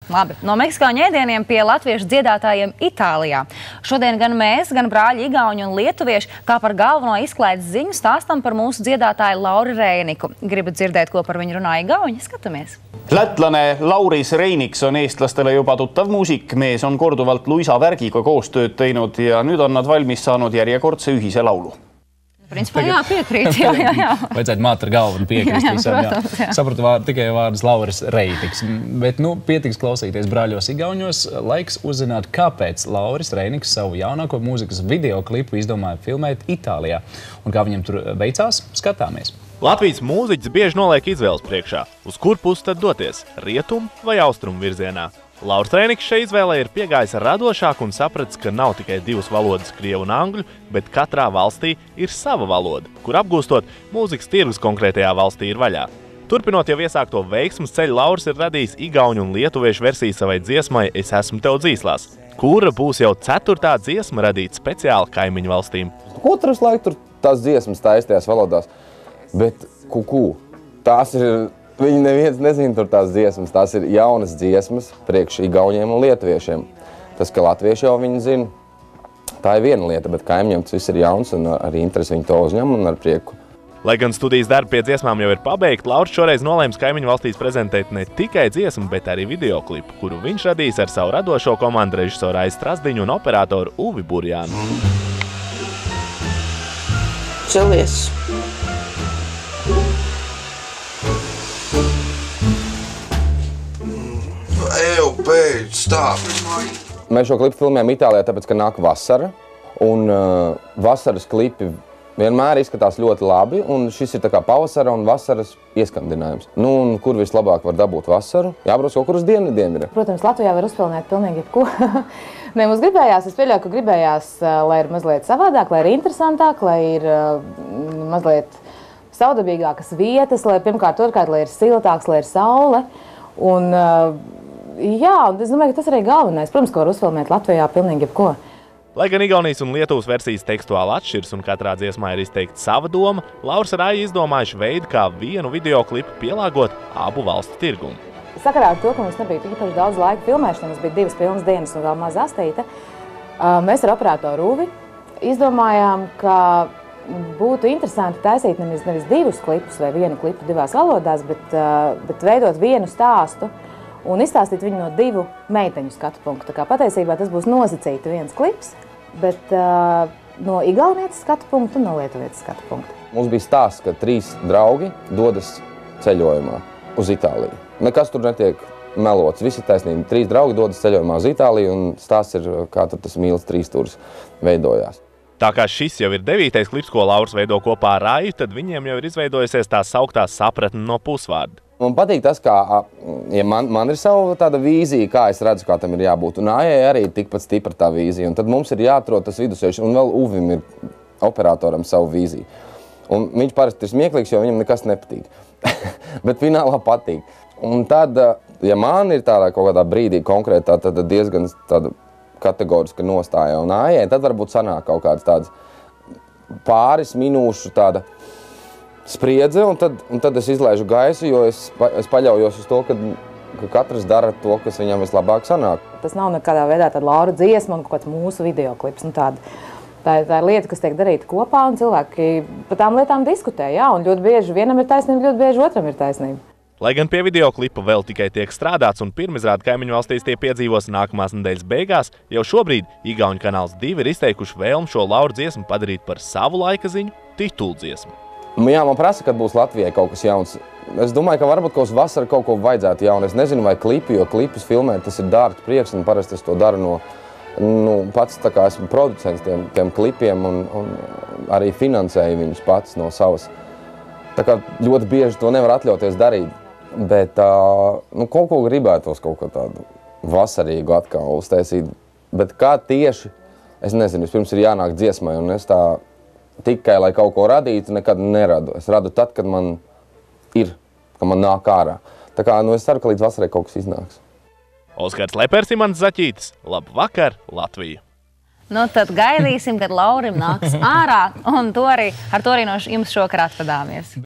Labi, no meksikāņu ēdieniem pie latviešu dziedātājiem Itālijā. Šodien gan mēs, gan brāļi igauņi un lietuvieši, kā par galveno izklaides ziņu stāstam par mūsu dziedātāju Lauri Reiniku. Gribat dzirdēt, ko par viņu runā igauņi? Skatāmies! Lätlane Lauris Reiniks on eestlastele juba tuttav muusikmees, on korduvalt Luisa Värgiga koostööd teinud ja nüüd on nad valmis saanud järjekordse ühise laulu. Principā jā, piekrīt, jā. Vajadzētu māt ar galvu un piekrist visam, jā. Sapratu tikai vārdus Lauris Reiniks, bet, pietiks klausīties brāļos igauņos. Laiks uzzināt, kāpēc Lauris Reiniks savu jaunāko mūzikas videoklipu izdomāja filmēt Itālijā. Un kā viņam tur veicās, skatāmies. Latvijas mūziķis bieži noliek izvēles priekšā. Uz kur pusi tad doties? Rietumu vai austrumu virzienā? Lauris Reiniks šai izvēlē ir piegājis radošāk un sapratis, ka nav tikai divas valodas, krievu un angļu, bet katrā valstī ir sava valoda, kur apgūstot mūzikas tirgus konkrētajā valstī ir vaļā. Turpinot jau iesākto veiksmas ceļu, Lauris ir radījis igauņu un lietuviešu versiju savai dziesmai Es esmu tev dzīslās, kura būs jau 4. dziesma radīta speciāli kaimiņu valstīm. Otrs laik tur tās dziesmas taistajās valodās, bet tās ir... Viņi neviens nezina tur tās dziesmas, tās ir jaunas dziesmas priekš igauņiem un lietuviešiem. Tas, ka latvieši jau viņi zina, tā ir viena lieta, bet kaimiņiem tas viss ir jauns un arī interesi viņi to uzņem un ar prieku. Lai gan studijas darbi pie dziesmām jau ir pabeigti, Lauris šoreiz nolēms kaimiņu valstīs prezentēt ne tikai dziesmu, bet arī videoklipu, kuru viņš radīs ar savu radošo komandu režisoru Aizi Strasdiņu un operatoru Uvi Burjānu. Celies! Mēs šo klipu filmējam Itālijā, tāpēc, ka nāk vasara, un vasaras klipi vienmēr izskatās ļoti labi, un šis ir tā kā pavasara un vasaras ieskandinājums. Un kur vislabāk var dabūt vasaru? Jābrauc kaut kur uz dienvidiem ir. Protams, Latvijā var uzpilnēt pilnīgi jebko. Mums gribējās, es pieļauju, ka gribējās, lai ir mazliet savādāk, lai ir interesantāk, lai ir mazliet savdabīgākas vietas, lai pirmkārt, otrkārt, lai ir siltāks, lai ir saule. Un jā, un es domāju, ka tas arī galvenais. Protams, ka var uzfilmēt Latvijā pilnīgi jebko. Lai gan Igaunijas un Lietuvas versijas tekstuāli atšķiras un katrā dziesmā ir izteikta sava doma, Lauris ar Aiju izdomājuši veidu, kā vienu videoklipu pielāgot abu valstu tirgumu. Sakarā ar to, ka mums nebija īpaši daudz laika filmēšanai, mums bija 2 pilnas dienas un vēl maz astīte, mēs ar operatoru Uvi izdomājām, ka būtu interesanti taisīt nevis 2 klipus vai 1 klipu 2 valodās, bet veidot vienu stāstu un izstāstīt viņu no 2 meiteņu skatu punktu. Tā kā patiesībā tas būs nosacīti viens klips, bet no igaunietes skatu punktu un no lietuvietes skatu punktu. Mums bija stāsts, ka 3 draugi dodas ceļojumā uz Itāliju. Nekas tur netiek melots, visi taisnība. 3 draugi dodas ceļojumā uz Itāliju un stāsts ir, kā tad tas mīlas 3 stūris veidojās. Tā kā šis jau ir 9. klips, ko Lauris veido kopā ar Aju, tad viņiem jau ir izveidojusies tā sauktā sapratne no pusvārda. Man patīk tas, kā, ja man ir sava tāda vīzija, kā es redzu, kā tam ir jābūt, un Ajai arī tikpat stipra tā vīzija, un tad mums ir jāatrod tas vidusceļš, un vēl Uvim ir operatoram savu vīziju. Un viņš parasti ir smieklīgs, jo viņam nekas nepatīk, bet finālā patīk. Un tad, ja man ir tādā kaut kādā brīdī konkrētā, tad diezgan tāda kategoriska nostāja un Ajai, tad varbūt sanāk kaut kāds tāds pāris minūšu tāda spriedze, un tad es izlaižu gaisu, jo es paļaujos uz to, ka katrs dara to, kas viņam vislabāk sanāk. Tas nav nekādā veidā tāda Laura dziesma un kaut kāds mūsu videoklips. Tā ir lieta, kas tiek darīta kopā, un cilvēki par tām lietām diskutē, jā, un ļoti bieži vienam ir taisnība, ļoti bieži otram ir taisnība. Lai gan pie videoklipa vēl tikai tiek strādāts un pirmizrāde kaimiņu valstīs tie piedzīvos nākamās nedēļas beigās, jau šobrīd Igauņu kanāls 2 ir izteikuši vēlmu šo Lauru dziesmu padarīt par savu laika ziņu tituldziesmu. Jā, man prasa, kad būs Latvijai kaut kas jauns. Es domāju, ka varbūt kaut vasarā kaut ko vajadzētu jaunu. Es nezinu, vai klipi, jo klipus filmēt tas ir dārgs prieks, un parasti es to daru pats tā kā esmu producents tiem klipiem un arī finansēju viņus pats no savas. Tā kā ļoti bieži to nevar atļauties darīt, bet kaut ko gribētos kaut ko tādu vasarīgu atkal uztaisīt. Bet kā tieši, es nezinu, vispirms ir jānāk dziesmai, un es tā tikai, lai kaut ko radītu, nekad neradu. Es radu tad, kad man ir, kad man nāk ārā. Tā kā, es ceru, ka līdz vasarai kaut kas iznāks. Oskars Lepers, Imants Zaķītis. Labvakar, Latvija! Tad gaidīsim, kad Laurim nāks ārā, un ar to arī no jums šokar atvadāmies.